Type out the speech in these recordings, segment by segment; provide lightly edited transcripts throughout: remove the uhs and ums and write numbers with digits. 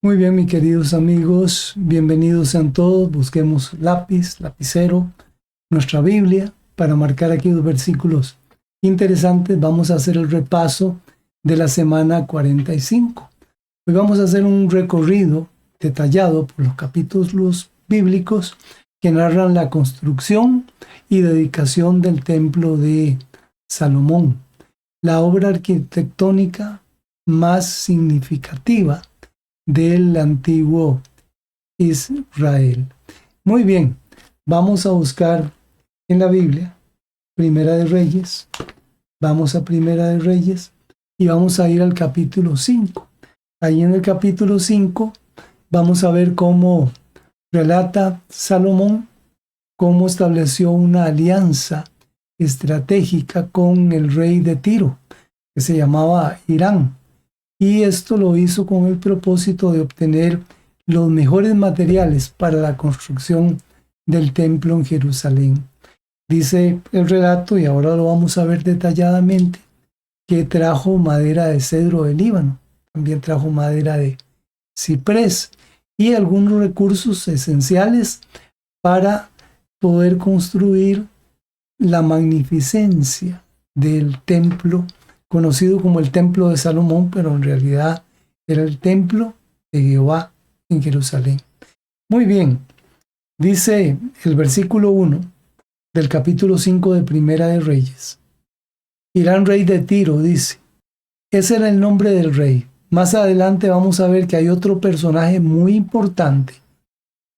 Muy bien, mis queridos amigos, bienvenidos sean todos. Busquemos lápiz, lapicero, nuestra Biblia para marcar aquí dos versículos interesantes. Vamos a hacer el repaso de la semana 45. Hoy vamos a hacer un recorrido detallado por los capítulos bíblicos que narran la construcción y dedicación del templo de Salomón, la obra arquitectónica más significativa del antiguo Israel. Muy bien, vamos a buscar en la Biblia Primera de Reyes. Vamos a Primera de Reyes y vamos a ir al capítulo 5. Ahí en el capítulo 5 vamos a ver cómo relata Salomón cómo estableció una alianza estratégica con el rey de Tiro, que se llamaba Irán. Y esto lo hizo con el propósito de obtener los mejores materiales para la construcción del templo en Jerusalén. Dice el relato, y ahora lo vamos a ver detalladamente, que trajo madera de cedro del Líbano, también trajo madera de ciprés y algunos recursos esenciales para poder construir la magnificencia del templo conocido como el Templo de Salomón, pero en realidad era el Templo de Jehová en Jerusalén. Muy bien, dice el versículo 1 del capítulo 5 de Primera de Reyes. Irán, rey de Tiro, dice, ese era el nombre del rey. Más adelante vamos a ver que hay otro personaje muy importante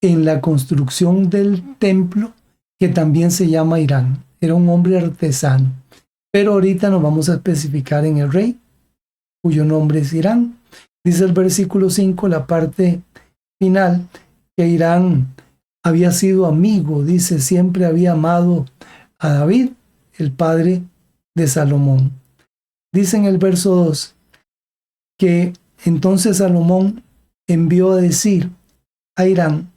en la construcción del templo que también se llama Irán. Era un hombre artesano. Pero ahorita nos vamos a especificar en el rey, cuyo nombre es Irán. Dice el versículo 5, la parte final, que Irán había sido amigo, dice, siempre había amado a David, el padre de Salomón. Dice en el verso 2, que entonces Salomón envió a decir a Irán,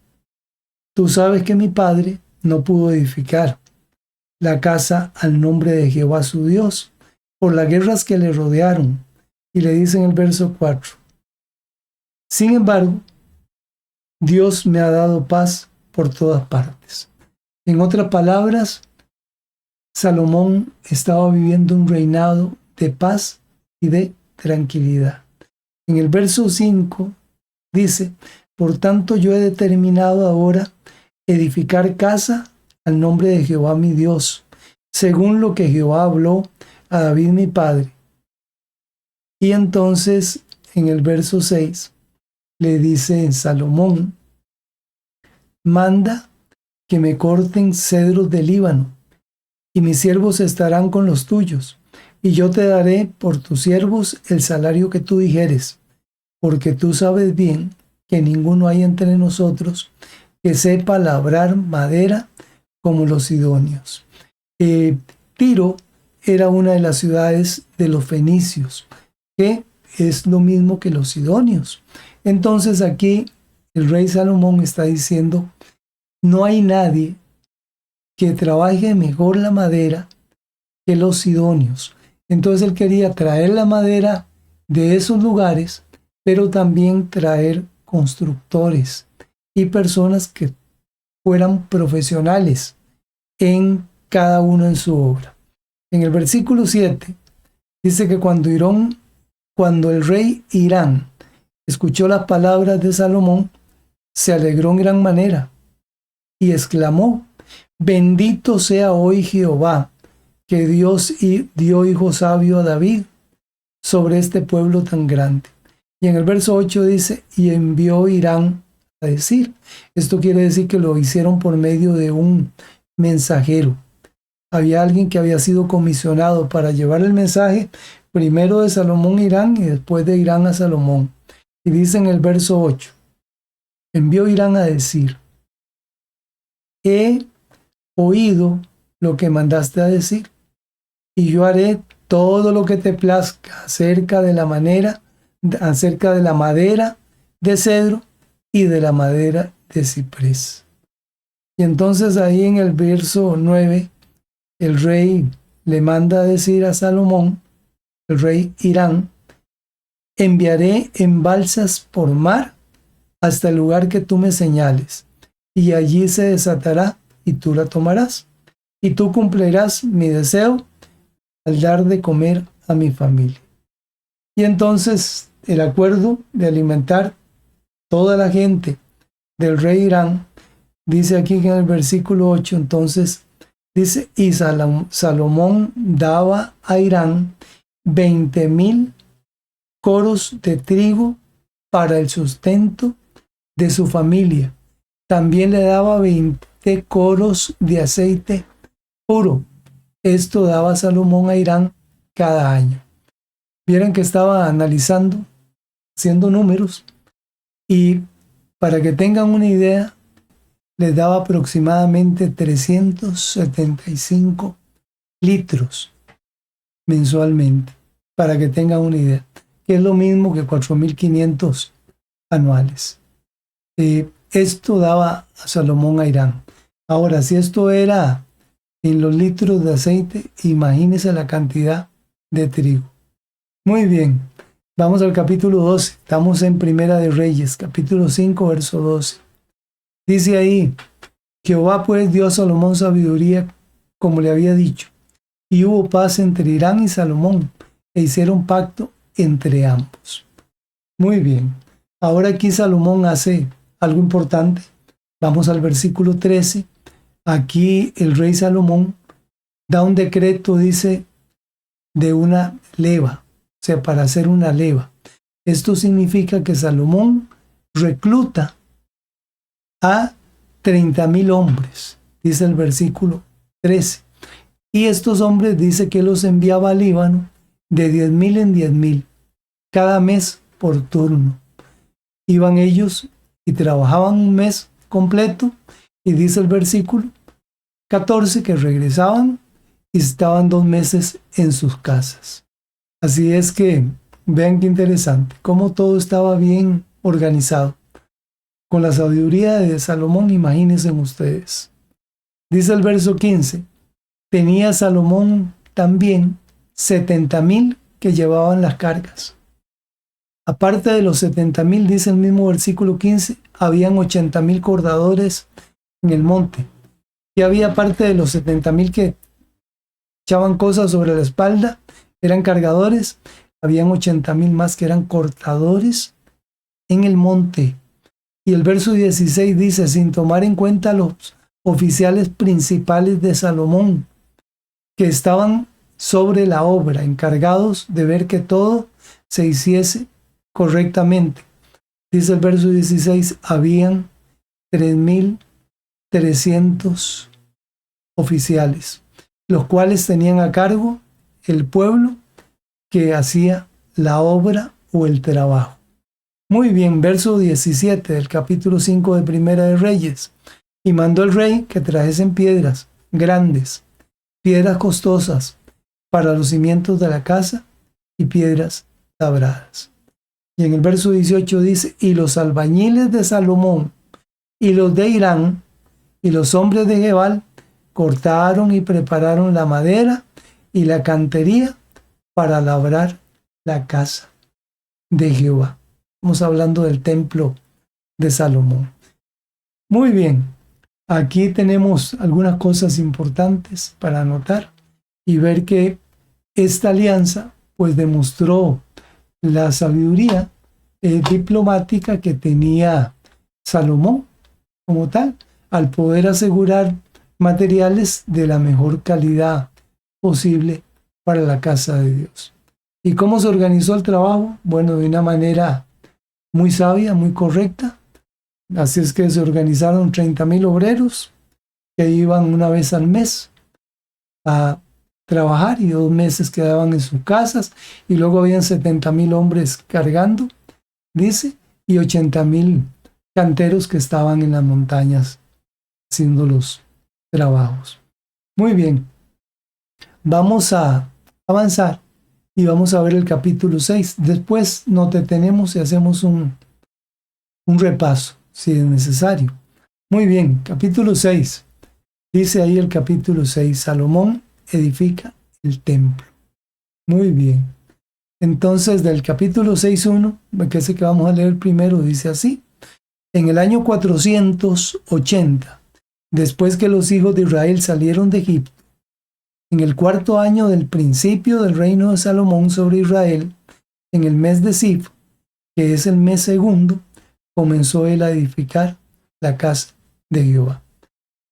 tú sabes que mi padre no pudo edificar la casa al nombre de Jehová su Dios, por las guerras que le rodearon. Y le dice en el verso 4, sin embargo, Dios me ha dado paz por todas partes. En otras palabras, Salomón estaba viviendo un reinado de paz y de tranquilidad. En el verso 5 dice, por tanto yo he determinado ahora edificar casa al nombre de Jehová mi Dios, según lo que Jehová habló a David mi padre. Y entonces en el verso 6 le dice Salomón, manda que me corten cedros del Líbano, y mis siervos estarán con los tuyos, y yo te daré por tus siervos el salario que tú dijeres, porque tú sabes bien que ninguno hay entre nosotros que sepa labrar madera como los sidonios. Tiro era una de las ciudades de los fenicios, que es lo mismo que los sidonios. Entonces aquí el rey Salomón está diciendo, no hay nadie que trabaje mejor la madera que los sidonios. Entonces él quería traer la madera de esos lugares, pero también traer constructores y personas que fueran profesionales en cada uno en su obra. En el versículo 7 dice que cuando el rey Irán escuchó las palabras de Salomón, se alegró en gran manera y exclamó, bendito sea hoy Jehová, que Dios dio hijo sabio a David sobre este pueblo tan grande. Y en el verso 8 dice, y envió Irán a decir. Esto quiere decir que lo hicieron por medio de un mensajero. Había alguien que había sido comisionado para llevar el mensaje primero de Salomón a Irán y después de Irán a Salomón. Y dice en el verso 8, envió Irán a decir, he oído lo que mandaste a decir, y yo haré todo lo que te plazca acerca de la madera de cedro y de la madera de ciprés. Y entonces ahí en el verso 9, el rey le manda a decir a Salomón, el rey Irán, enviaré en balsas por mar hasta el lugar que tú me señales, y allí se desatará y tú la tomarás, y tú cumplirás mi deseo al dar de comer a mi familia. Y entonces el acuerdo de alimentar toda la gente del rey Irán, dice aquí en el versículo 8, entonces dice, y Salomón daba a Irán 20,000 coros de trigo para el sustento de su familia. También le daba 20 coros de aceite puro. Esto daba Salomón a Irán cada año. Vieron que estaba analizando, haciendo números, y para que tengan una idea, les daba aproximadamente 375 litros mensualmente, para que tengan una idea, que es lo mismo que 4,500 anuales. Esto daba a Salomón a Irán. Ahora, si esto era en los litros de aceite, imagínense la cantidad de trigo. Muy bien, vamos al capítulo 12. Estamos en Primera de Reyes, capítulo 5, verso 12. Dice ahí, Jehová pues dio a Salomón sabiduría como le había dicho, y hubo paz entre Irán y Salomón, e hicieron pacto entre ambos. Muy bien, ahora aquí Salomón hace algo importante. Vamos al versículo 13. Aquí el rey Salomón da un decreto, dice, de una leva, o sea, para hacer una leva. Esto significa que Salomón recluta a 30,000 hombres, dice el versículo 13. Y estos hombres dice que los enviaba al Líbano de 10,000 en 10,000, cada mes por turno. Iban ellos y trabajaban un mes completo, y dice el versículo 14 que regresaban y estaban 2 meses en sus casas. Así es que vean qué interesante, cómo todo estaba bien organizado. Con la sabiduría de Salomón, imagínense ustedes. Dice el verso 15, tenía Salomón también 70,000 que llevaban las cargas. Aparte de los 70,000, dice el mismo versículo 15, habían 80,000 cortadores en el monte. Y había parte de los 70,000 que echaban cosas sobre la espalda, eran cargadores. Habían 80,000 más que eran cortadores en el monte. Y el verso 16 dice, sin tomar en cuenta los oficiales principales de Salomón, que estaban sobre la obra, encargados de ver que todo se hiciese correctamente. Dice el verso 16, habían 3,300 oficiales, los cuales tenían a cargo el pueblo que hacía la obra o el trabajo. Muy bien, verso 17 del capítulo 5 de Primera de Reyes. Y mandó el rey que trajesen piedras grandes, piedras costosas para los cimientos de la casa y piedras labradas. Y en el verso 18 dice, y los albañiles de Salomón y los de Irán y los hombres de Gebal cortaron y prepararon la madera y la cantería para labrar la casa de Jehová. Estamos hablando del templo de Salomón. Muy bien, aquí tenemos algunas cosas importantes para anotar y ver que esta alianza pues demostró la sabiduría diplomática que tenía Salomón como tal, al poder asegurar materiales de la mejor calidad posible para la casa de Dios. ¿Y cómo se organizó el trabajo? Bueno, de una manera muy sabia, muy correcta. Así es que se organizaron 30,000 obreros que iban una vez al mes a trabajar y 2 meses quedaban en sus casas, y luego habían 70,000 hombres cargando, dice, y 80,000 canteros que estaban en las montañas haciendo los trabajos. Muy bien, vamos a avanzar y vamos a ver el capítulo 6. Después nos detenemos y hacemos un repaso, si es necesario. Muy bien, capítulo 6. Dice ahí el capítulo 6, Salomón edifica el templo. Muy bien. Entonces, del capítulo 6.1, que es el que vamos a leer primero, dice así. En el año 480, después que los hijos de Israel salieron de Egipto, en el 4.º año del principio del reino de Salomón sobre Israel, en el mes de Sif, que es el mes segundo, comenzó él a edificar la casa de Jehová.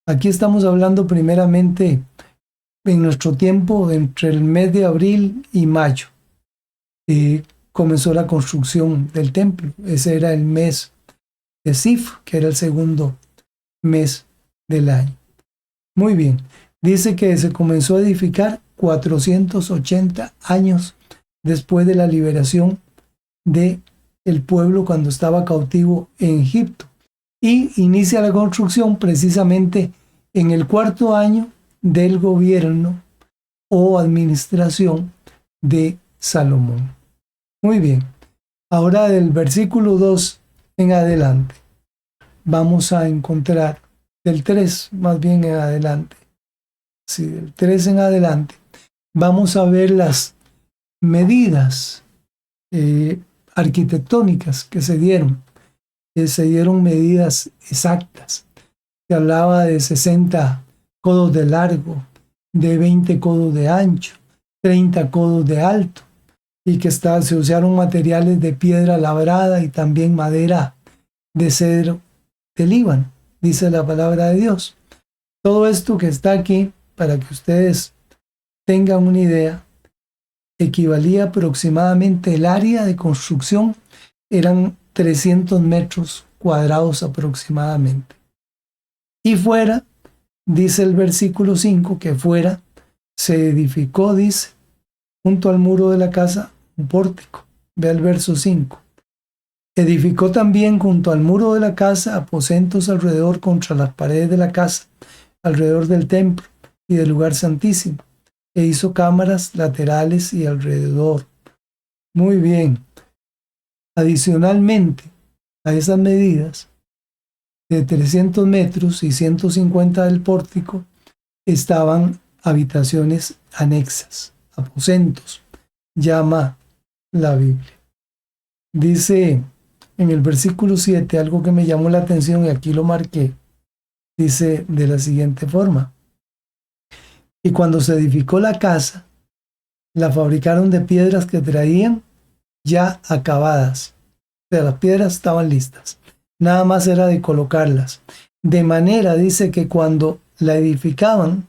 Aquí estamos hablando primeramente en nuestro tiempo, entre el mes de abril y mayo. Comenzó la construcción del templo. Ese era el mes de Sif, que era el segundo mes del año. Muy bien. Dice que se comenzó a edificar 480 años después de la liberación del pueblo cuando estaba cautivo en Egipto. Y inicia la construcción precisamente en el 4.º año del gobierno o administración de Salomón. Muy bien. Ahora del versículo 2 en adelante vamos a encontrar, del 3 más bien en adelante, sí, del 3 en adelante, vamos a ver las medidas arquitectónicas que se dieron. Se dieron medidas exactas. Se hablaba de 60 codos de largo, de 20 codos de ancho, 30 codos de alto, y que se usaron materiales de piedra labrada y también madera de cedro de Líbano, dice la palabra de Dios. Todo esto que está aquí, para que ustedes tengan una idea, equivalía aproximadamente, el área de construcción eran 300 metros cuadrados aproximadamente. Y fuera, dice el versículo 5, que fuera se edificó, dice, junto al muro de la casa, un pórtico. Ve el verso 5. Edificó también junto al muro de la casa aposentos alrededor contra las paredes de la casa, alrededor del templo y del lugar santísimo, e hizo cámaras laterales y alrededor. Muy bien. Adicionalmente a esas medidas de 300 metros y 150 del pórtico, estaban habitaciones anexas, aposentos, llama la Biblia. Dice en el versículo 7 algo que me llamó la atención y aquí lo marqué. Dice de la siguiente forma: y cuando se edificó la casa, la fabricaron de piedras que traían ya acabadas. O sea, las piedras estaban listas. Nada más era de colocarlas. De manera, dice, que cuando la edificaban,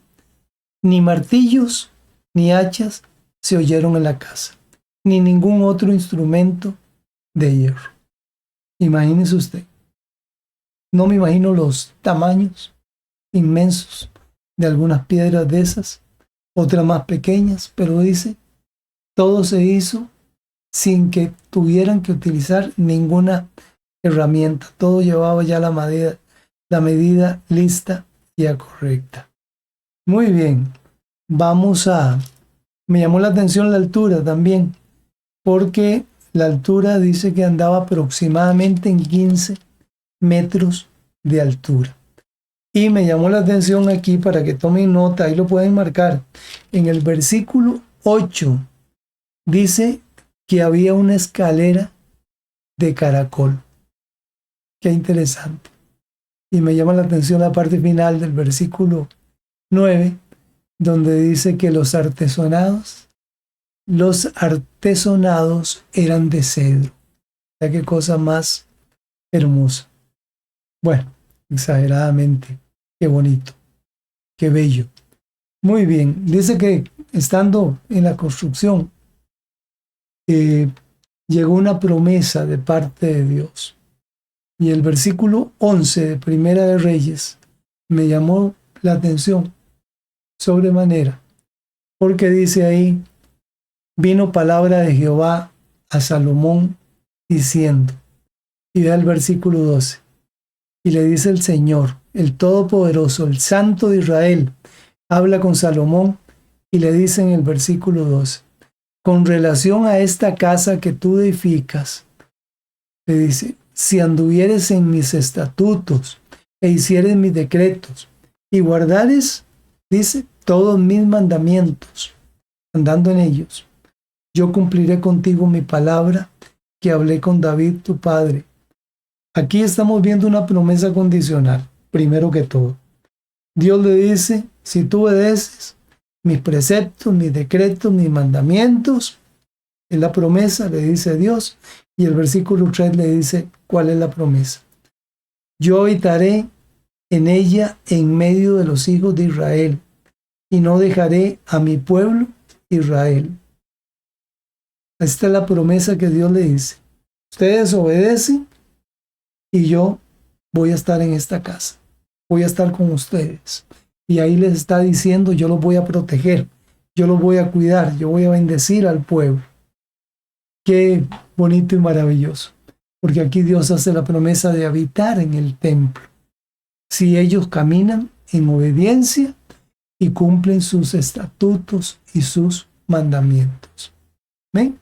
ni martillos ni hachas se oyeron en la casa, ni ningún otro instrumento de hierro. Imagínese usted. No me imagino los tamaños inmensos de algunas piedras de esas, otras más pequeñas, pero dice, todo se hizo sin que tuvieran que utilizar ninguna herramienta. Todo llevaba ya la medida lista y correcta. Muy bien. Me llamó la atención la altura también, porque la altura dice que andaba aproximadamente en 15 metros de altura. Y me llamó la atención aquí, para que tomen nota, ahí lo pueden marcar. En el versículo 8 dice que había una escalera de caracol. Qué interesante. Y me llama la atención la parte final del versículo 9, donde dice que los artesonados eran de cedro. Ya qué cosa más hermosa. Bueno, exageradamente. Qué bonito. Qué bello. Muy bien. Dice que estando en la construcción, llegó una promesa de parte de Dios. Y el versículo 11 de Primera de Reyes me llamó la atención sobremanera, porque dice ahí: vino palabra de Jehová a Salomón diciendo, y ve el versículo 12, y le dice el Señor, el Todopoderoso, el Santo de Israel, habla con Salomón y le dice en el versículo 12, con relación a esta casa que tú edificas, le dice, si anduvieres en mis estatutos e hicieres mis decretos y guardares, dice, todos mis mandamientos, andando en ellos, yo cumpliré contigo mi palabra que hablé con David tu padre, Aquí estamos viendo una promesa condicional, primero que todo. Dios le dice, si tú obedeces mis preceptos, mis decretos, mis mandamientos, es la promesa, le dice Dios. Y el versículo 3 le dice, ¿cuál es la promesa? Yo habitaré en ella en medio de los hijos de Israel, y no dejaré a mi pueblo Israel. Esta es la promesa que Dios le dice. Ustedes obedecen y yo voy a estar en esta casa. Voy a estar con ustedes. Y ahí les está diciendo, yo los voy a proteger, yo los voy a cuidar, yo voy a bendecir al pueblo. Qué bonito y maravilloso. Porque aquí Dios hace la promesa de habitar en el templo. Si ellos caminan en obediencia y cumplen sus estatutos y sus mandamientos. ¿Ven?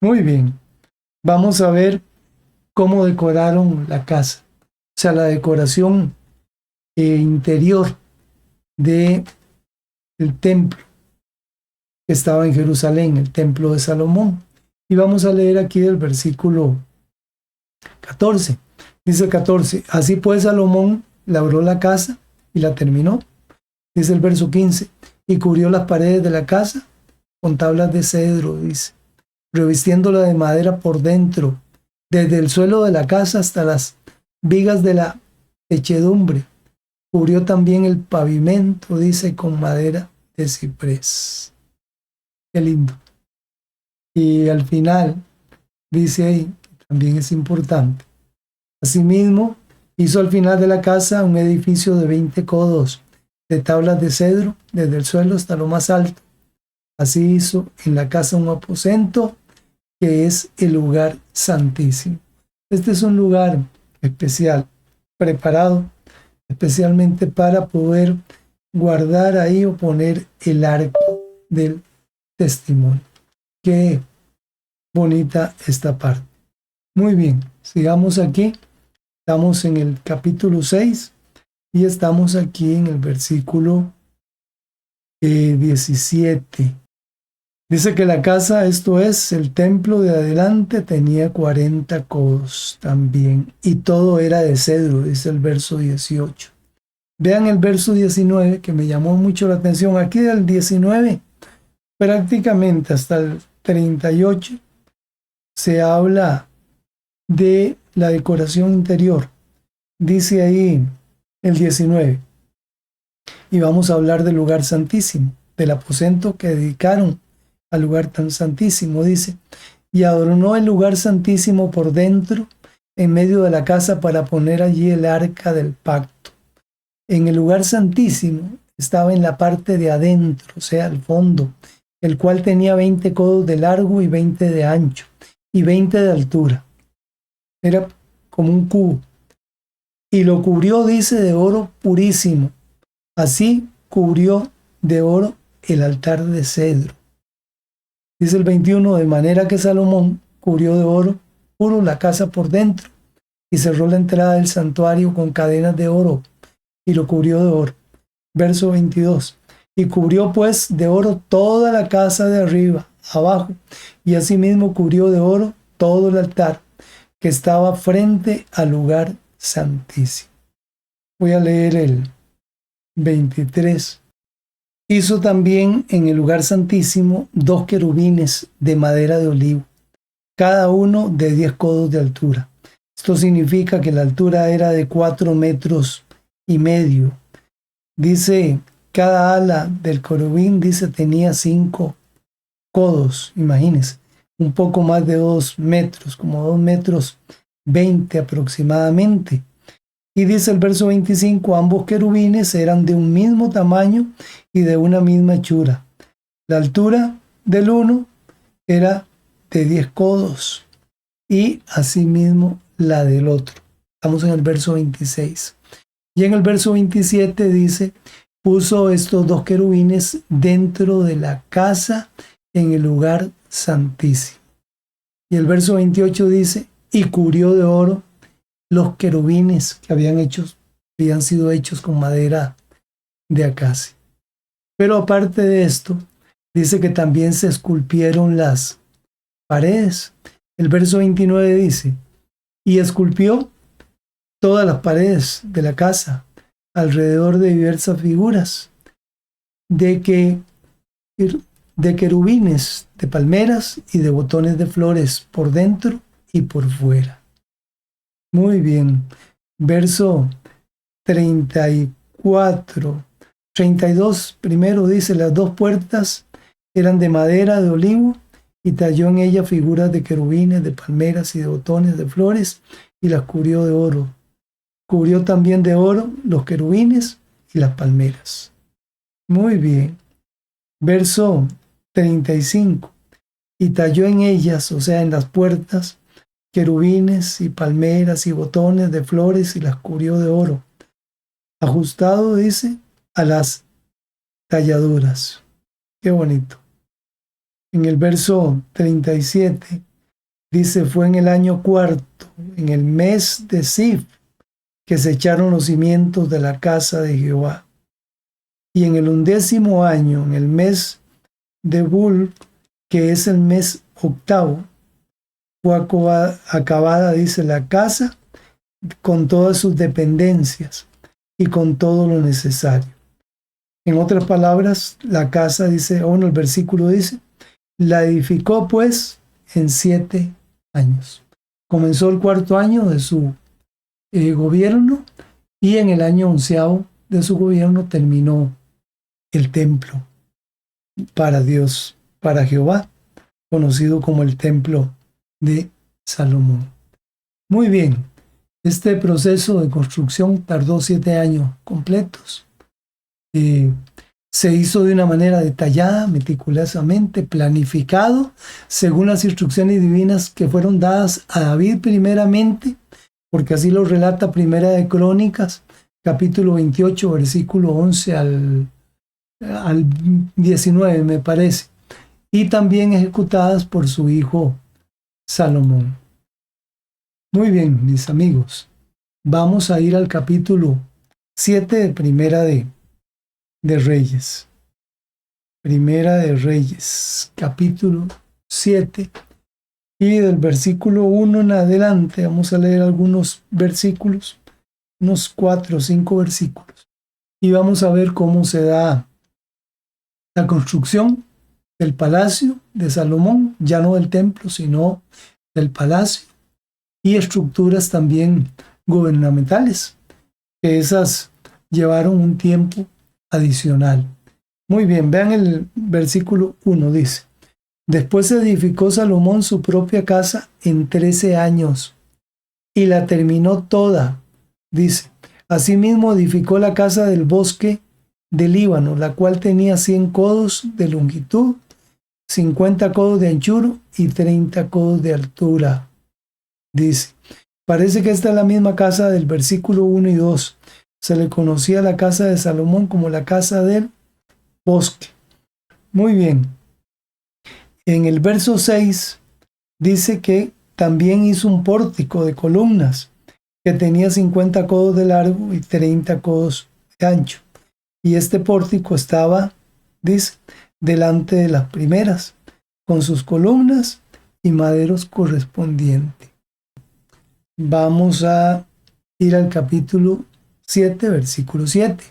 Muy bien. Vamos a ver cómo decoraron la casa. O sea, la decoración interior del templo que estaba en Jerusalén, el templo de Salomón. Y vamos a leer aquí del versículo 14. Dice el 14, así pues Salomón labró la casa y la terminó. Dice el verso 15, y cubrió las paredes de la casa con tablas de cedro, dice, revistiéndola de madera por dentro, desde el suelo de la casa hasta las vigas de la techedumbre. Cubrió también el pavimento, dice, con madera de ciprés. Qué lindo. Y al final, dice ahí, también es importante. Asimismo, hizo al final de la casa un edificio de 20 codos de tablas de cedro, desde el suelo hasta lo más alto. Así hizo en la casa un aposento, que es el lugar santísimo. Este es un lugar especial, preparado especialmente para poder guardar ahí o poner el arca del testimonio. Qué bonita esta parte. Muy bien, sigamos aquí. Estamos en el capítulo 6 y estamos aquí en el versículo 17. Dice que la casa, esto es, el templo de adelante, tenía 40 codos también, y todo era de cedro, dice el verso 18. Vean el verso 19, que me llamó mucho la atención. Aquí del 19, prácticamente hasta el 38, se habla de la decoración interior. Dice ahí el 19, y vamos a hablar del lugar santísimo, del aposento que dedicaron al lugar tan santísimo. Dice, y adornó el lugar santísimo por dentro, en medio de la casa, para poner allí el arca del pacto. En el lugar santísimo estaba en la parte de adentro, o sea, al fondo, el cual tenía 20 codos de largo y 20 de ancho, y 20 de altura. Era como un cubo. Y lo cubrió, dice, de oro purísimo. Así cubrió de oro el altar de cedro. Dice el 21, de manera que Salomón cubrió de oro puro la casa por dentro y cerró la entrada del santuario con cadenas de oro y lo cubrió de oro. Verso 22, y cubrió pues de oro toda la casa de arriba, abajo, y asimismo cubrió de oro todo el altar que estaba frente al lugar santísimo. Voy a leer el 23. Hizo también en el lugar santísimo 2 querubines de madera de olivo, cada uno de 10 codos de altura. Esto significa que la altura era de 4,5 metros. Dice, cada ala del querubín, dice, tenía 5 codos, imagínense, un poco más de 2 metros, como 2,20 metros aproximadamente. Y dice el verso 25, ambos querubines eran de un mismo tamaño y de una misma hechura. La altura del uno era de 10 codos y asimismo la del otro. Estamos en el verso 26. Y en el verso 27 dice, puso estos 2 querubines dentro de la casa en el lugar santísimo. Y el verso 28 dice, y cubrió de oro los querubines que habían sido hechos con madera de acacia. Pero aparte de esto, dice que también se esculpieron las paredes. El verso 29 dice, y esculpió todas las paredes de la casa alrededor de diversas figuras de querubines, de palmeras y de botones de flores por dentro y por fuera. Muy bien. Verso 34, 32, primero dice: las dos puertas eran de madera de olivo y talló en ellas figuras de querubines, de palmeras y de botones de flores y las cubrió de oro. Cubrió también de oro los querubines y las palmeras. Muy bien. Verso 35. Y talló en ellas, o sea, en las puertas, querubines y palmeras y botones de flores y las cubrió de oro. Ajustado, dice, a las talladuras. Qué bonito. En el verso 37 dice: fue en el año cuarto, en el mes de Sif, que se echaron los cimientos de la casa de Jehová. Y en el 11º año, en el mes de Bul, que es el mes octavo, fue acabada, dice, la casa con todas sus dependencias y con todo lo necesario. En otras palabras, la casa, dice, el versículo dice: la edificó pues en 7 años. Comenzó el 4º año de su gobierno y en el año 11º de su gobierno terminó el templo para Dios, para Jehová, conocido como el templo de Salomón. Muy bien, este proceso de construcción tardó 7 años completos. Se hizo de una manera detallada, meticulosamente, planificado, según las instrucciones divinas que fueron dadas a David primeramente, porque así lo relata Primera de Crónicas, capítulo 28, versículo 11 al 19, me parece, y también ejecutadas por su hijo Salomón. Muy bien, mis amigos, vamos a ir al capítulo 7 de Primera de Reyes. Primera de Reyes, capítulo 7, y del versículo 1 en adelante vamos a leer algunos versículos, unos 4 o 5 versículos, y vamos a ver cómo se da la construcción del palacio de Salomón, ya no del templo, sino del palacio, y estructuras también gubernamentales, que esas llevaron un tiempo adicional. Muy bien, vean el versículo 1, dice: después edificó Salomón su propia casa en 13 años y la terminó toda, dice. Asimismo edificó la casa del bosque del Líbano, la cual tenía 100 codos de longitud, 50 codos de anchura y 30 codos de altura. Dice, parece que esta es la misma casa del versículo 1 y 2. Se le conocía la casa de Salomón como la casa del bosque. Muy bien. En el verso 6 dice que también hizo un pórtico de columnas que tenía 50 codos de largo y 30 codos de ancho. Y este pórtico estaba, dice, delante de las primeras, con sus columnas y maderos correspondientes. Vamos a ir al capítulo 7, versículo 7.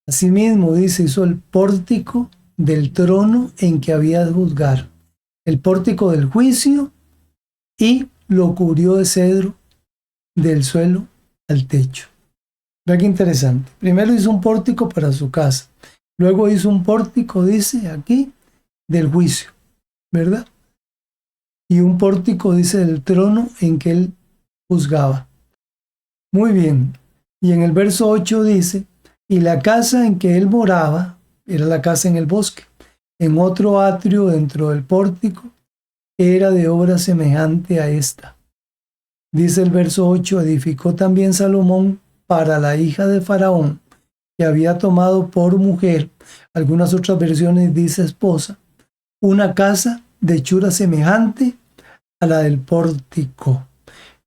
Asimismo, dice, hizo el pórtico del trono en que había de juzgar, el pórtico del juicio, y lo cubrió de cedro del suelo al techo. Vea qué interesante. Primero hizo un pórtico para su casa. Luego hizo un pórtico, dice aquí, del juicio, ¿verdad? Y un pórtico, dice, del trono en que él juzgaba. Muy bien. Y en el verso 8 dice, y la casa en que él moraba era la casa en el bosque, en otro atrio dentro del pórtico, era de obra semejante a esta. Dice el verso 8, edificó también Salomón para la hija de Faraón, que había tomado por mujer, algunas otras versiones dice esposa, una casa de hechura semejante a la del pórtico.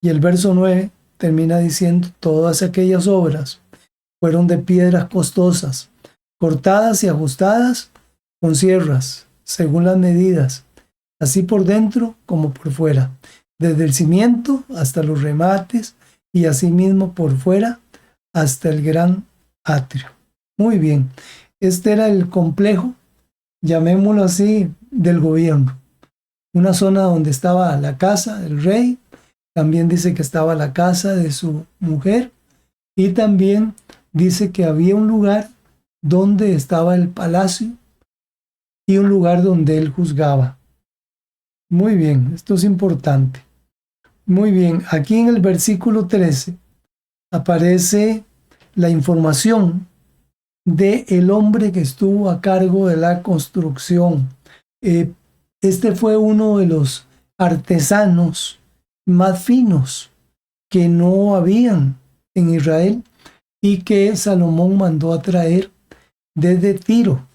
Y el verso 9 termina diciendo, todas aquellas obras fueron de piedras costosas, cortadas y ajustadas con sierras, según las medidas, así por dentro como por fuera, desde el cimiento hasta los remates y asimismo por fuera hasta el gran atrio. Muy bien, este era el complejo, llamémoslo así, del gobierno. Una zona donde estaba la casa del rey, también dice que estaba la casa de su mujer y también dice que había un lugar donde estaba el palacio y un lugar donde él juzgaba. Muy bien, esto es importante. Muy bien, aquí en el versículo 13 aparece la información de el hombre que estuvo a cargo de la construcción. Este fue uno de los artesanos más finos que no habían en Israel y que Salomón mandó a traer desde Tiro.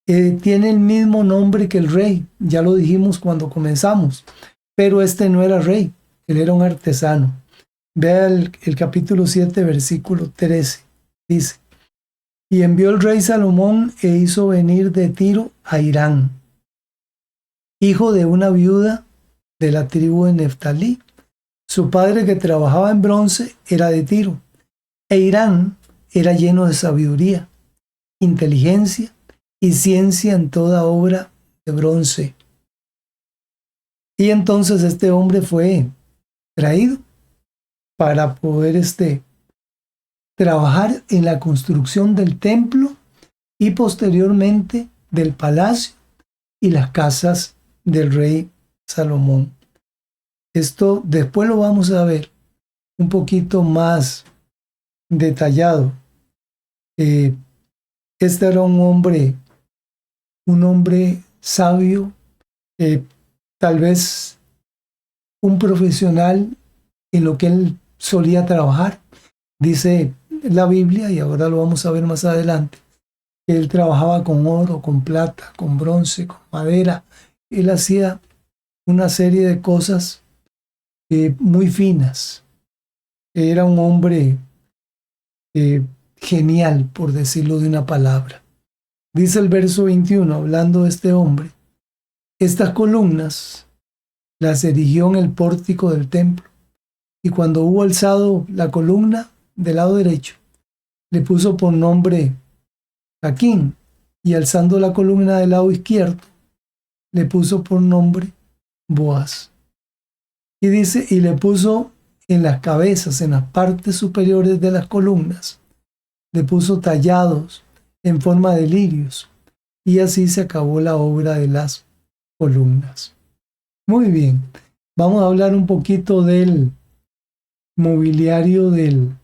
Tiene el mismo nombre que el rey, ya lo dijimos cuando comenzamos, pero este no era rey, él era un artesano. Vea el capítulo 7, versículo 13, dice: y envió el rey Salomón e hizo venir de Tiro a Hirán, hijo de una viuda de la tribu de Neftalí. Su padre, que trabajaba en bronce, era de Tiro, e Hirán era lleno de sabiduría, inteligencia y ciencia en toda obra de bronce. Y entonces este hombre fue traído para poder trabajar en la construcción del templo y posteriormente del palacio y las casas del rey Salomón. Esto después lo vamos a ver un poquito más detallado. Este era un hombre sabio, tal vez un profesional en lo que él solía trabajar. Dice la Biblia, y ahora lo vamos a ver más adelante, que él trabajaba con oro, con plata, con bronce, con madera. Él hacía una serie de cosas muy finas. Era un hombre genial, por decirlo de una palabra. Dice el verso 21, hablando de este hombre: estas columnas las erigió en el pórtico del templo, y cuando hubo alzado la columna del lado derecho, le puso por nombre Jaquín, y alzando la columna del lado izquierdo, le puso por nombre Boaz. Y dice, y le puso en las cabezas, en las partes superiores de las columnas, le puso tallados en forma de lirios, y así se acabó la obra de las columnas. Muy bien, vamos a hablar un poquito del mobiliario del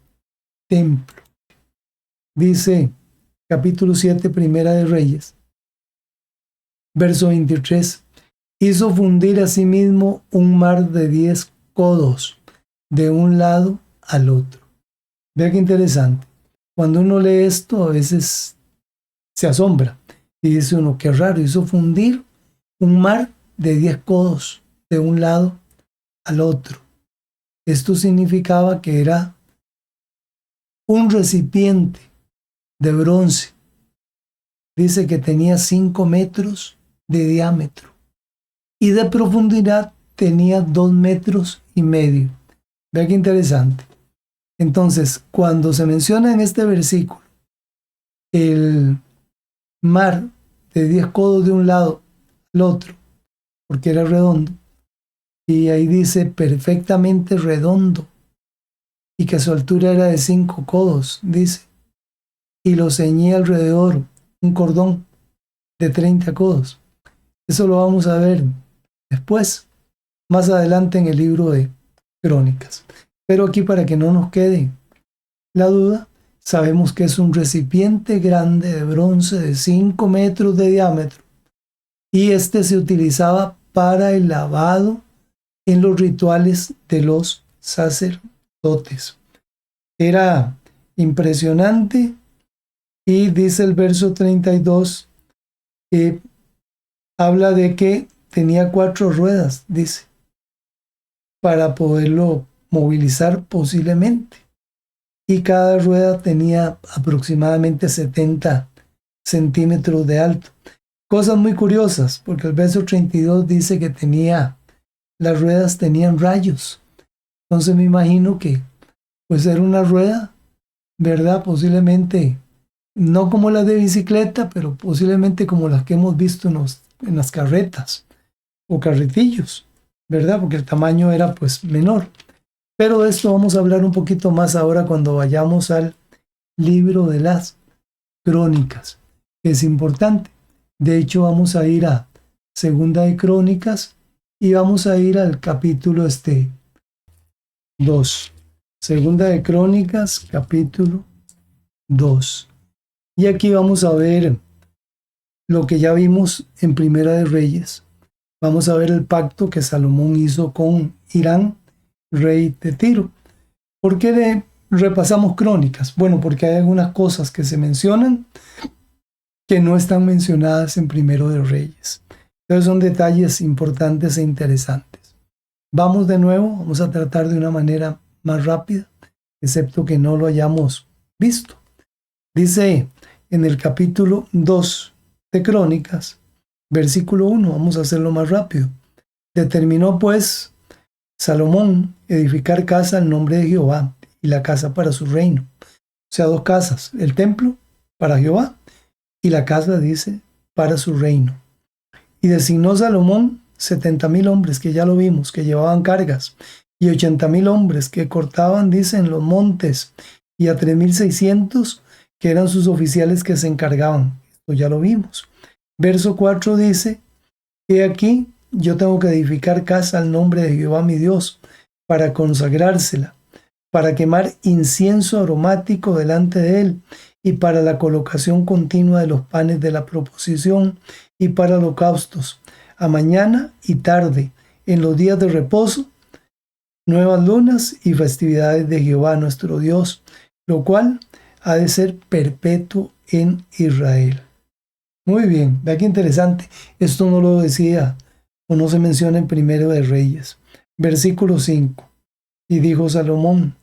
templo. Dice capítulo 7, Primera de Reyes, verso 23: hizo fundir asimismo un mar de 10 codos de un lado al otro. Vea qué interesante. Cuando uno lee esto, a veces se asombra y dice uno, qué raro, hizo fundir un mar de 10 codos de un lado al otro. Esto significaba que era un recipiente de bronce. Dice que tenía 5 metros de diámetro y de profundidad tenía 2,5 metros. Vea qué interesante. Entonces, cuando se menciona en este versículo el mar de 10 codos de un lado al otro, porque era redondo, y ahí dice perfectamente redondo, y que su altura era de 5 codos, dice, y lo ceñía alrededor un cordón de 30 codos. Eso lo vamos a ver después, más adelante en el libro de Crónicas. Pero aquí, para que no nos quede la duda, sabemos que es un recipiente grande de bronce de 5 metros de diámetro, y este se utilizaba para el lavado en los rituales de los sacerdotes. Era impresionante, y dice el verso 32, habla de que tenía 4 ruedas, dice, para poderlo movilizar posiblemente. Y cada rueda tenía aproximadamente 70 centímetros de alto. Cosas muy curiosas, porque el verso 32 dice que tenía las ruedas tenían rayos. Entonces me imagino que pues era una rueda, ¿verdad? Posiblemente no como las de bicicleta, pero posiblemente como las que hemos visto en las carretas o carretillos, ¿verdad? Porque el tamaño era pues menor. Pero de esto vamos a hablar un poquito más ahora cuando vayamos al libro de las Crónicas. Es importante. De hecho, vamos a ir a Segunda de Crónicas y vamos a ir al capítulo 2. Segunda de Crónicas, capítulo 2. Y aquí vamos a ver lo que ya vimos en Primera de Reyes. Vamos a ver el pacto que Salomón hizo con Hirán, rey de Tiro. ¿Por qué repasamos Crónicas? Bueno, porque hay algunas cosas que se mencionan que no están mencionadas en Primero de Reyes. Entonces son detalles importantes e interesantes. Vamos de nuevo, vamos a tratar de una manera más rápida, excepto que no lo hayamos visto. Dice en el capítulo 2 de Crónicas, versículo 1, vamos a hacerlo más rápido. Determinó pues Salomón edificar casa al nombre de Jehová y la casa para su reino. O sea, 2 casas, el templo para Jehová y la casa, dice, para su reino. Y designó Salomón 70,000 hombres, que ya lo vimos, que llevaban cargas, y 80,000 hombres que cortaban, dicen, los montes, y a 3,600 que eran sus oficiales que se encargaban. Esto ya lo vimos. Verso 4 dice, he aquí, yo tengo que edificar casa al nombre de Jehová mi Dios, para consagrársela, para quemar incienso aromático delante de él, y para la colocación continua de los panes de la proposición, y para holocaustos, a mañana y tarde, en los días de reposo, nuevas lunas y festividades de Jehová nuestro Dios, lo cual ha de ser perpetuo en Israel. Muy bien, vea qué interesante. Esto no lo decía o no se menciona en Primero de Reyes. Versículo 5. Y dijo Salomón,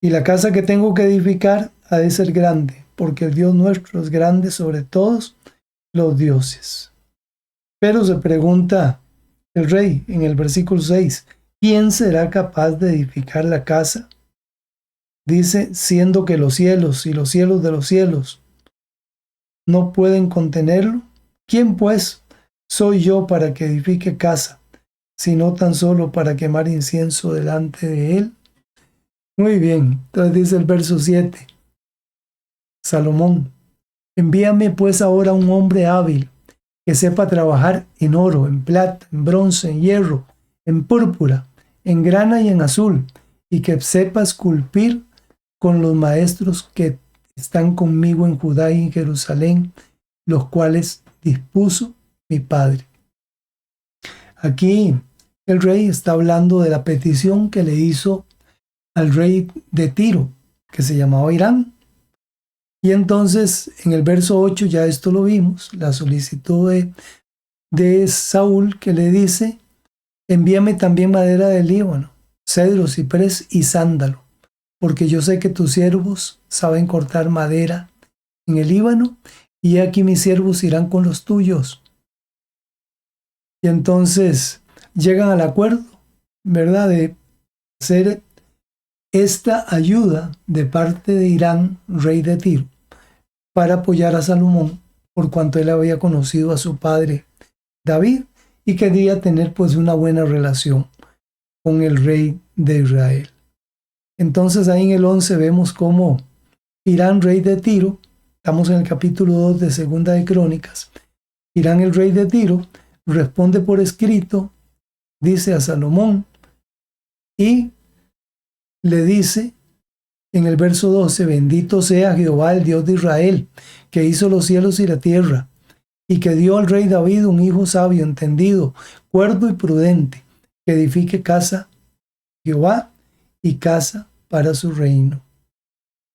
y la casa que tengo que edificar ha de ser grande, porque el Dios nuestro es grande sobre todos los dioses. Pero se pregunta el rey en el versículo 6, ¿quién será capaz de edificar la casa? Dice, siendo que los cielos y los cielos de los cielos no pueden contenerlo. ¿Quién pues soy yo para que edifique casa, sino tan solo para quemar incienso delante de él? Muy bien, entonces dice el verso 7, Salomón, envíame pues ahora un hombre hábil, que sepa trabajar en oro, en plata, en bronce, en hierro, en púrpura, en grana y en azul, y que sepa esculpir con los maestros que están conmigo en Judá y en Jerusalén, los cuales dispuso mi padre. Aquí el rey está hablando de la petición que le hizo al rey de Tiro, que se llamaba Hirán. Y entonces en el verso 8 ya esto lo vimos, la solicitud de Saúl, que le dice, envíame también madera del Líbano, cedro, ciprés y sándalo, porque yo sé que tus siervos saben cortar madera en el Líbano, y aquí mis siervos irán con los tuyos. Y entonces llegan al acuerdo, ¿verdad?, de hacer esta ayuda de parte de Hirán, rey de Tiro, para apoyar a Salomón, por cuanto él había conocido a su padre David y quería tener pues una buena relación con el rey de Israel. Entonces ahí en el 11 vemos cómo Hirán, rey de Tiro, estamos en el capítulo 2 de Segunda de Crónicas, Hirán, el rey de Tiro, responde por escrito, dice a Salomón, y le dice en el verso 12, bendito sea Jehová, el Dios de Israel, que hizo los cielos y la tierra, y que dio al rey David un hijo sabio, entendido, cuerdo y prudente, que edifique casa Jehová y casa para su reino.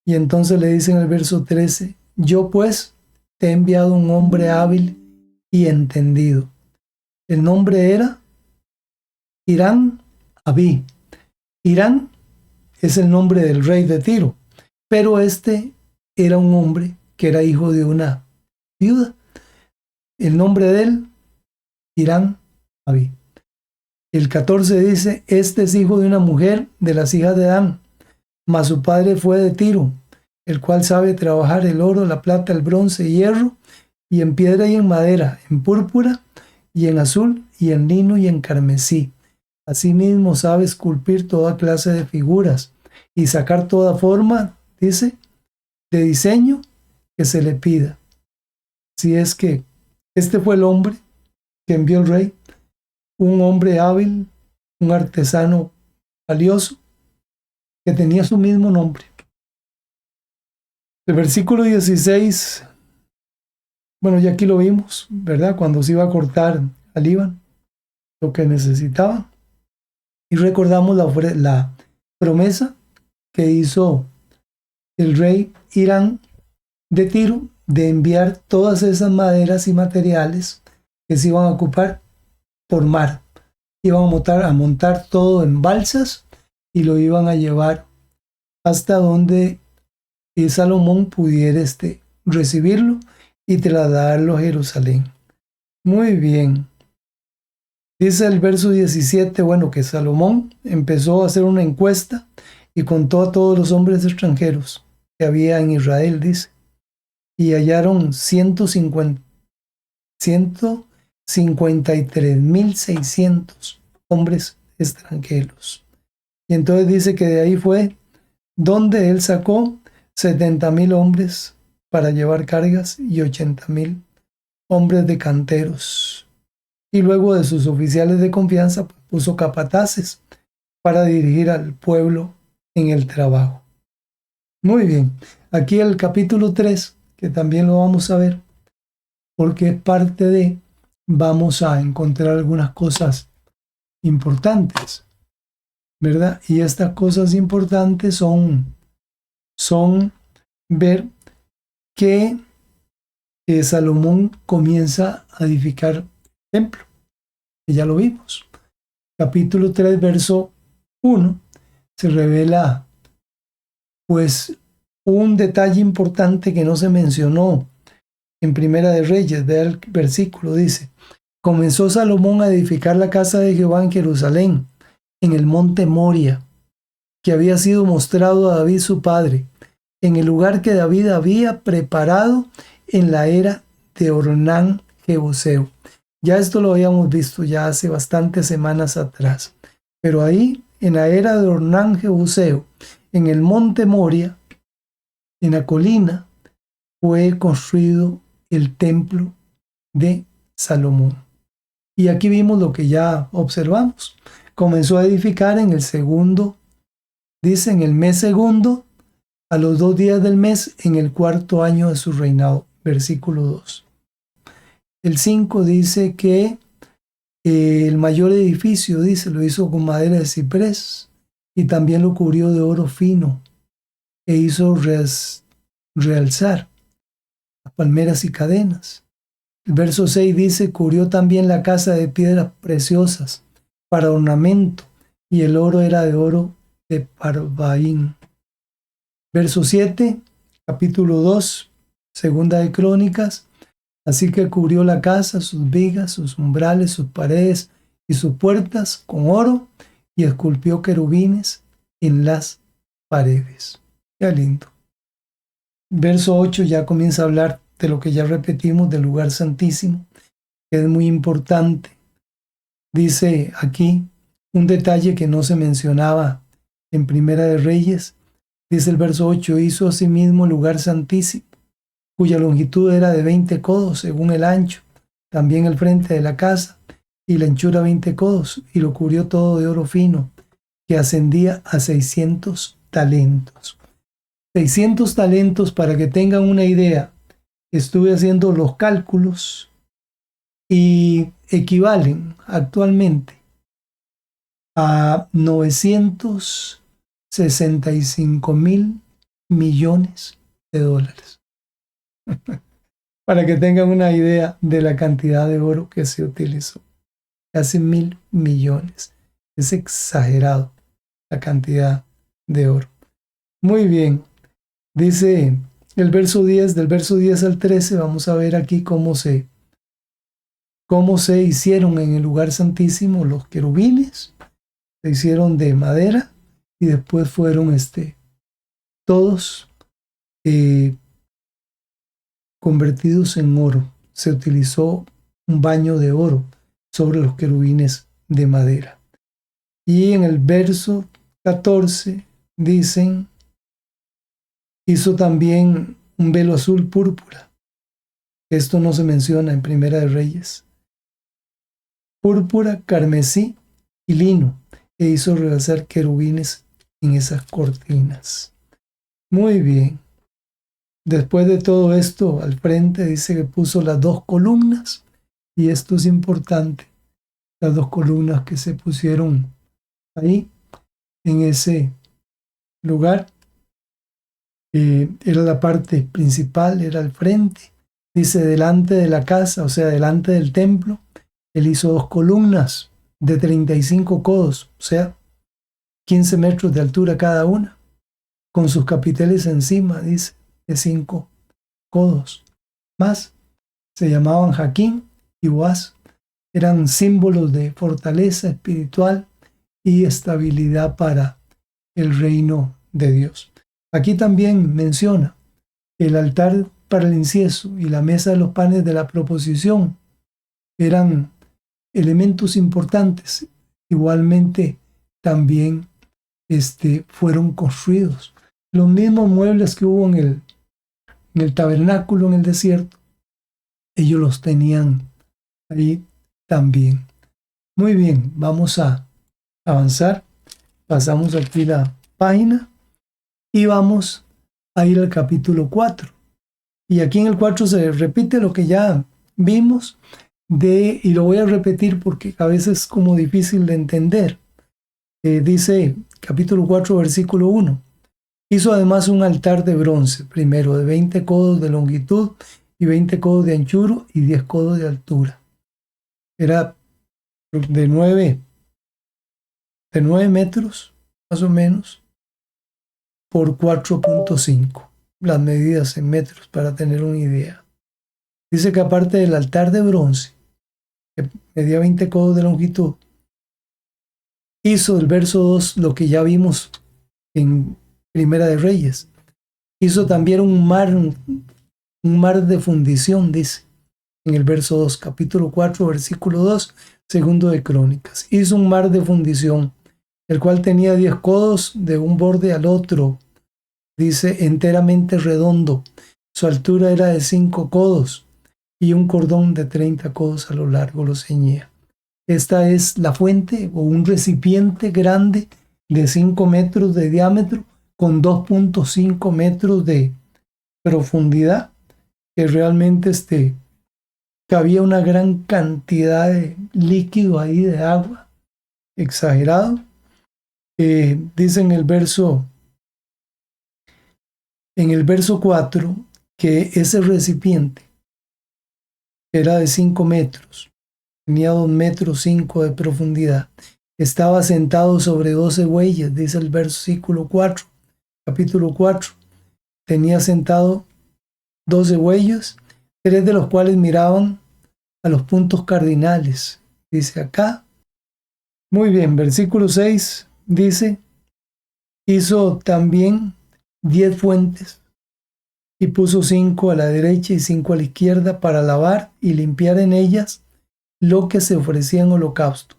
Y entonces le dice en el verso 13, yo pues te he enviado un hombre hábil y entendido. El nombre era Hirán Abí. Hirán es el nombre del rey de Tiro, pero este era un hombre que era hijo de una viuda. El nombre de él, Hirán Abí. El 14 dice, este es hijo de una mujer de las hijas de Dan, mas su padre fue de Tiro, el cual sabe trabajar el oro, la plata, el bronce, hierro, y en piedra y en madera, en púrpura y en azul, y en lino y en carmesí. Asimismo sabe esculpir toda clase de figuras y sacar toda forma, dice, de diseño que se le pida. Si es que este fue el hombre que envió el rey, un hombre hábil, un artesano valioso, que tenía su mismo nombre. El versículo 16, bueno, ya aquí lo vimos, ¿verdad? Cuando se iba a cortar al Líbano, lo que necesitaba. Y recordamos la promesa que hizo el rey Irán de Tiro de enviar todas esas maderas y materiales que se iban a ocupar por mar. Iban a montar todo en balsas y lo iban a llevar hasta donde Salomón pudiera recibirlo y trasladarlo a Jerusalén. Muy bien. Dice el verso 17, bueno, que Salomón empezó a hacer una encuesta y contó a todos los hombres extranjeros que había en Israel, dice, y hallaron 153.600 hombres extranjeros. Y entonces dice que de ahí fue donde él sacó 70.000 hombres para llevar cargas y 80.000 hombres de canteros. Y luego de sus oficiales de confianza puso capataces para dirigir al pueblo en el trabajo. Muy bien, aquí el capítulo 3, que también lo vamos a ver, porque es parte de, vamos a encontrar algunas cosas importantes, ¿verdad? Y estas cosas importantes son ver que Salomón comienza a edificar el templo, que ya lo vimos. Capítulo 3, verso 1, se revela pues un detalle importante que no se mencionó en Primera de Reyes. Vea el versículo, dice, comenzó Salomón a edificar la casa de Jehová en Jerusalén, en el monte Moria, que había sido mostrado a David su padre, en el lugar que David había preparado en la era de Ornán Jebuseo. Ya esto lo habíamos visto ya hace bastantes semanas atrás, pero ahí, en la era de Ornán Jebuseo, en el monte Moria, en la colina, fue construido el templo de Salomón. Y aquí vimos lo que ya observamos. Comenzó a edificar en el segundo, dice, en el mes segundo, a los 2 días del mes, en el 4º año de su reinado. Versículo 2. El 5 dice que el mayor edificio, dice, lo hizo con madera de ciprés y también lo cubrió de oro fino e hizo realzar las palmeras y cadenas. El verso 6 dice, cubrió también la casa de piedras preciosas para ornamento, y el oro era de oro de Parvaín. Verso 7, capítulo 2, segunda de Crónicas, así que cubrió la casa, sus vigas, sus umbrales, sus paredes y sus puertas con oro, y esculpió querubines en las paredes. Qué lindo. Verso 8 ya comienza a hablar de lo que ya repetimos, del lugar santísimo, que es muy importante. Dice aquí un detalle que no se mencionaba en Primera de Reyes. Dice el verso 8, hizo asimismo el lugar santísimo, cuya longitud era de 20 codos según el ancho, también el frente de la casa, y la anchura 20 codos, y lo cubrió todo de oro fino, que ascendía a 600 talentos. 600 talentos, para que tengan una idea, estuve haciendo los cálculos y equivalen actualmente a 965.000 millones de dólares. Para que tengan una idea de la cantidad de oro que se utilizó. Casi 1.000 millones. Es exagerado la cantidad de oro. Muy bien. Dice el verso 10, del verso 10 al 13, vamos a ver aquí cómo se cómo se hicieron en el lugar santísimo los querubines. Se hicieron de madera y después fueron todos convertidos en oro. Se utilizó un baño de oro sobre los querubines de madera. Y en el verso 14 dicen, hizo también un velo azul púrpura. Esto no se menciona en Primera de Reyes. Púrpura, carmesí y lino, e hizo realzar querubines en esas cortinas. Muy bien. Después de todo esto, al frente dice que puso las 2 columnas, y esto es importante, las 2 columnas que se pusieron ahí, en ese lugar. Era la parte principal, era el frente. Dice delante de la casa, o sea, delante del templo, él hizo 2 columnas de 35 codos, o sea, 15 metros de altura cada una, con sus capiteles encima, dice, de 5 codos. Más, se llamaban Jaquín y Boaz. Eran símbolos de fortaleza espiritual y estabilidad para el reino de Dios. Aquí también menciona el altar para el incienso y la mesa de los panes de la proposición. Eran elementos importantes. Igualmente también fueron construidos. Los mismos muebles que hubo en el tabernáculo en el desierto, ellos los tenían ahí también. Muy bien, vamos a avanzar. Pasamos aquí la página y vamos a ir al capítulo 4. Y aquí en el 4 se repite lo que ya vimos, y lo voy a repetir porque a veces es como difícil de entender. Dice capítulo 4, versículo 1. Hizo además un altar de bronce, primero de 20 codos de longitud y 20 codos de anchura y 10 codos de altura. Era de 9 metros, más o menos, por 4.5. Las medidas en metros para tener una idea. Dice que aparte del altar de bronce, que medía 20 codos de longitud, hizo el verso 2 lo que ya vimos en Primera de Reyes. Hizo también un mar de fundición, dice en el verso 2, capítulo 4, versículo 2, segundo de Crónicas. Hizo un mar de fundición, el cual tenía 10 codos de un borde al otro. Dice enteramente redondo. Su altura era de 5 codos y un cordón de 30 codos a lo largo lo ceñía. Esta es la fuente o un recipiente grande de 5 metros de diámetro con 2.5 metros de profundidad, que realmente cabía una gran cantidad de líquido ahí, de agua, exagerado. Dice en el verso 4 que ese recipiente era de 5 metros, tenía 2 metros 5 de profundidad, estaba sentado sobre 12 bueyes, dice el versículo 4, capítulo 4, tenía sentado 12 bueyes, 3 de los cuales miraban a los puntos cardinales, dice acá. Muy bien, versículo 6 dice, hizo también 10 fuentes y puso 5 a la derecha y 5 a la izquierda para lavar y limpiar en ellas lo que se ofrecía en holocausto.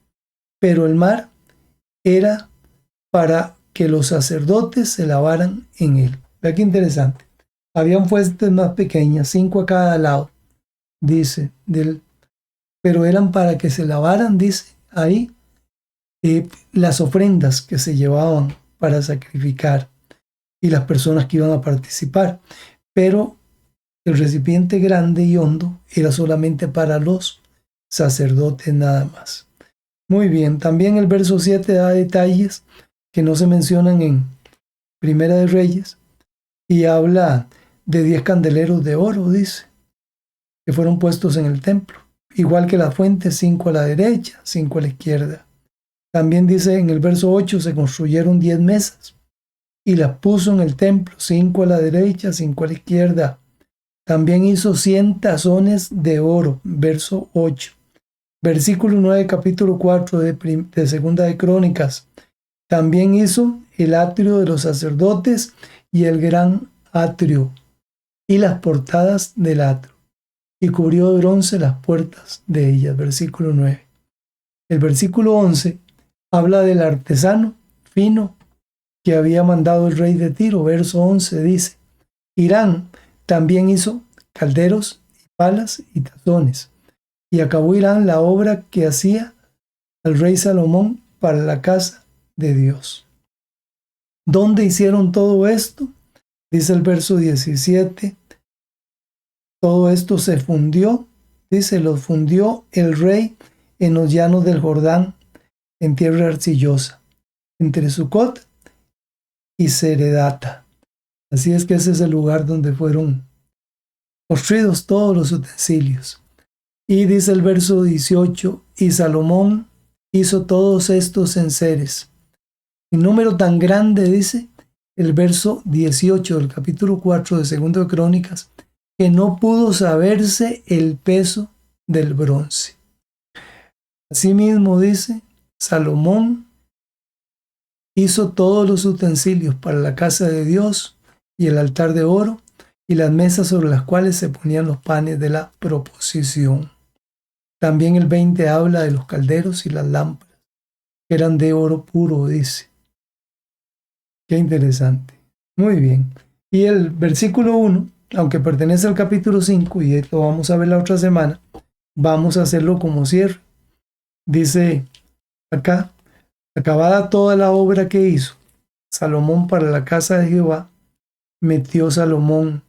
Pero el mar era para que los sacerdotes se lavaran en él. Vea qué interesante. Habían fuentes más pequeñas, 5 a cada lado, dice, pero eran para que se lavaran, dice ahí, las ofrendas que se llevaban para sacrificar y las personas que iban a participar. Pero el recipiente grande y hondo era solamente para los sacerdotes nada más. Muy bien, también el verso 7 da detalles que no se mencionan en Primera de Reyes y habla de 10 candeleros de oro, dice, que fueron puestos en el templo, igual que la fuente, 5 a la derecha, 5 a la izquierda. También dice en el verso 8, se construyeron 10 mesas y las puso en el templo, 5 a la derecha, 5 a la izquierda. También hizo 100 tazones de oro, verso 8, Versículo 9, capítulo 4 de Segunda de Crónicas. También hizo el atrio de los sacerdotes y el gran atrio y las portadas del atrio, y cubrió de bronce las puertas de ellas. Versículo 9. El versículo 11 habla del artesano fino que había mandado el rey de Tiro. Verso 11 dice: Hirán también hizo calderos y palas y tazones, y acabó Hirán la obra que hacía al rey Salomón para la casa de Dios. ¿Dónde hicieron todo esto? Dice el verso 17: todo esto se fundió, dice, lo fundió el rey en los llanos del Jordán, en tierra arcillosa, entre Sucot y Seredata. Así es que ese es el lugar donde fueron construidos todos los utensilios. Y dice el verso 18: y Salomón hizo todos estos enseres. En número tan grande, dice el verso 18 del capítulo 4 de Segunda de Crónicas, que no pudo saberse el peso del bronce. Asimismo, dice, Salomón hizo todos los utensilios para la casa de Dios y el altar de oro y las mesas sobre las cuales se ponían los panes de la proposición. También el 20 habla de los calderos y las lámparas, que eran de oro puro, dice. Qué interesante. Muy bien. Y el versículo 1, aunque pertenece al capítulo 5, y esto vamos a ver la otra semana, vamos a hacerlo como cierre. Dice acá: acabada toda la obra que hizo Salomón para la casa de Jehová, metió Salomón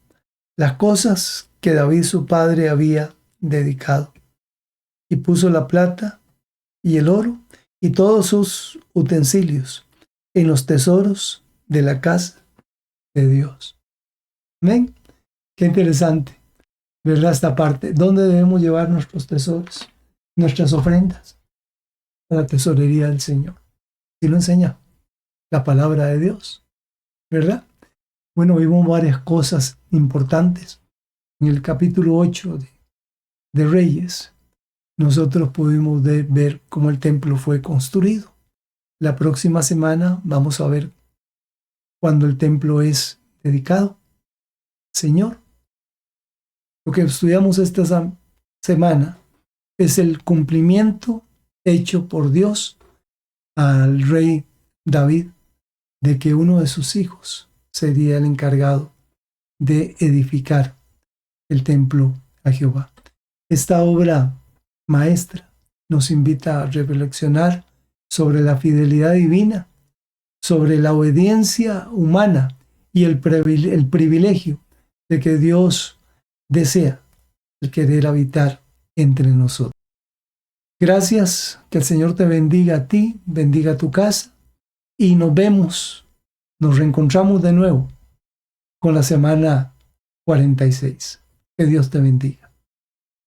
las cosas que David su padre había dedicado, y puso la plata y el oro y todos sus utensilios en los tesoros de la casa de Dios. Amén. Qué interesante, ¿verdad? Esta parte. ¿Dónde debemos llevar nuestros tesoros? Nuestras ofrendas. A la tesorería del Señor. Y lo enseña la palabra de Dios, ¿verdad? Bueno, vimos varias cosas importantes. En el capítulo 8 de Reyes, nosotros pudimos ver cómo el templo fue construido. La próxima semana vamos a ver cuando el templo es dedicado. Señor, lo que estudiamos esta semana es el cumplimiento hecho por Dios al rey David de que uno de sus hijos sería el encargado de edificar el templo a Jehová. Esta obra maestra nos invita a reflexionar sobre la fidelidad divina, sobre la obediencia humana y el privilegio de que Dios desea el querer habitar entre nosotros. Gracias, que el Señor te bendiga a ti, bendiga a tu casa, y nos reencontramos de nuevo con la semana 46. Que Dios te bendiga.